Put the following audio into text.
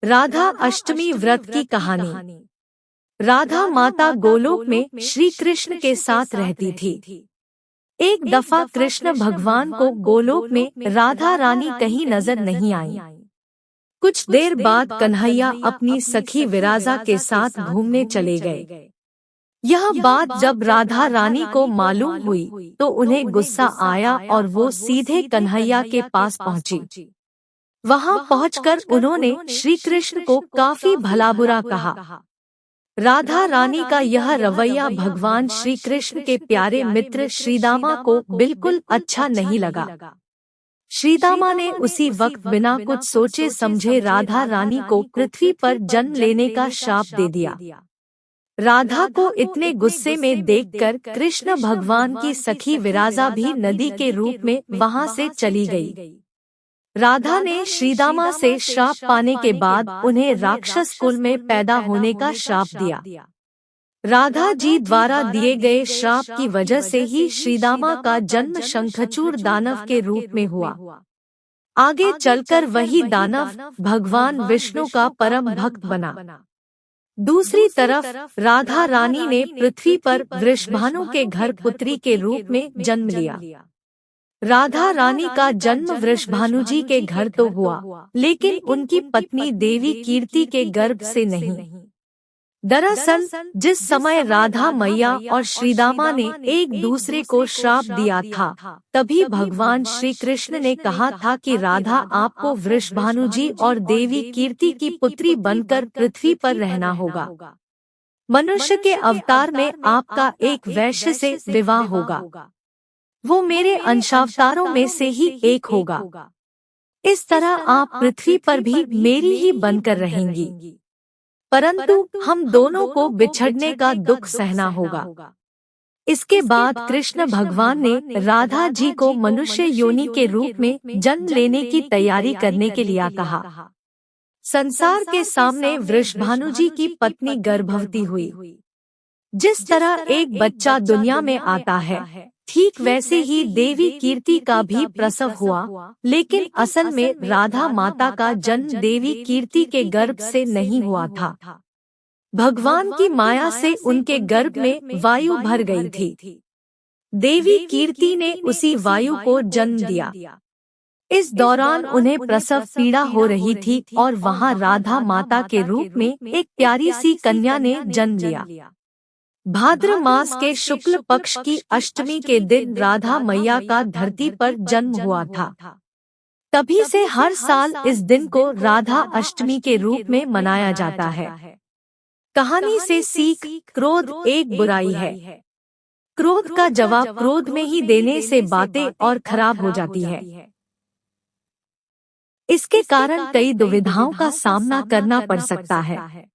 राधा अष्टमी व्रत की कहानी। राधा माता गोलोक में श्री कृष्ण के साथ रहती थी। एक दफा कृष्ण भगवान को गोलोक में राधा रानी कहीं नजर नहीं आई। कुछ देर बाद कन्हैया अपनी सखी विराजा के साथ घूमने चले गए। यह बात जब राधा रानी को मालूम हुई तो उन्हें गुस्सा आया और वो सीधे कन्हैया के पास पहुंची। वहां पहुंचकर उन्होंने श्री कृष्ण को काफी भला बुरा कहा। राधा रानी का यह रवैया भगवान श्री कृष्ण के प्यारे मित्र श्रीदामा को बिल्कुल अच्छा नहीं लगा। श्रीदामा ने उसी वक्त बिना कुछ सोचे समझे राधा रानी को पृथ्वी पर जन्म लेने का शाप दे दिया। राधा को इतने गुस्से में देखकर कृष्ण भगवान की सखी विराजा भी नदी के रूप में वहां से चली गई। राधा ने श्रीदामा से श्राप पाने के बाद उन्हें राक्षस कुल में पैदा होने का श्राप दिया। राधा जी द्वारा दिए गए श्राप की वजह से ही श्रीदामा का जन्म शंखचूड़ दानव के रूप में हुआ। आगे चलकर वही दानव भगवान विष्णु का परम भक्त बना। दूसरी तरफ राधा रानी ने पृथ्वी पर वृषभानु के घर पुत्री के रूप में जन्म लिया। राधा रानी का जन्म वृषभानु जी के घर तो हुआ, लेकिन उनकी पत्नी देवी कीर्ति के गर्भ से नहीं। दरअसल जिस समय राधा मैया और श्रीदामा ने एक दूसरे को श्राप दिया था, तभी भगवान श्री कृष्ण ने कहा था कि राधा आपको वृषभानु जी और देवी कीर्ति की पुत्री बनकर पृथ्वी पर रहना होगा। मनुष्य के अवतार में आपका एक वैश्य से विवाह होगा। वो मेरे अंशावतारों में से ही एक होगा। इस तरह आप पृथ्वी पर भी मेरी ही बनकर रहेंगी, परंतु हम दोनों को बिछड़ने का दुख सहना होगा। इसके बाद कृष्ण भगवान ने राधा जी को मनुष्य योनि के रूप में जन्म लेने की तैयारी करने के लिए कहा। संसार के सामने वृषभानु जी की पत्नी गर्भवती हुई। जिस तरह एक बच्चा दुनिया में आता है, ठीक वैसे ही देवी कीर्ति का भी प्रसव हुआ, लेकिन असल में राधा माता का जन्म देवी कीर्ति के गर्भ से नहीं हुआ था। भगवान की माया से उनके गर्भ में वायु भर गई थी। देवी कीर्ति ने उसी वायु को जन्म दिया। इस दौरान उन्हें प्रसव पीड़ा हो रही थी और वहां राधा माता के रूप में एक प्यारी सी कन्या ने जन्म लिया। भाद्र मास के शुक्ल पक्ष की अष्टमी के दिन राधा मैया का धरती पर जन्म हुआ था। तभी से हर साल इस दिन को राधा अष्टमी के रूप में मनाया जाता है। कहानी से सीख, क्रोध एक बुराई है। क्रोध का जवाब क्रोध में ही देने से बातें और खराब हो जाती है। इसके कारण कई दुविधाओं का सामना करना पड़ सकता है।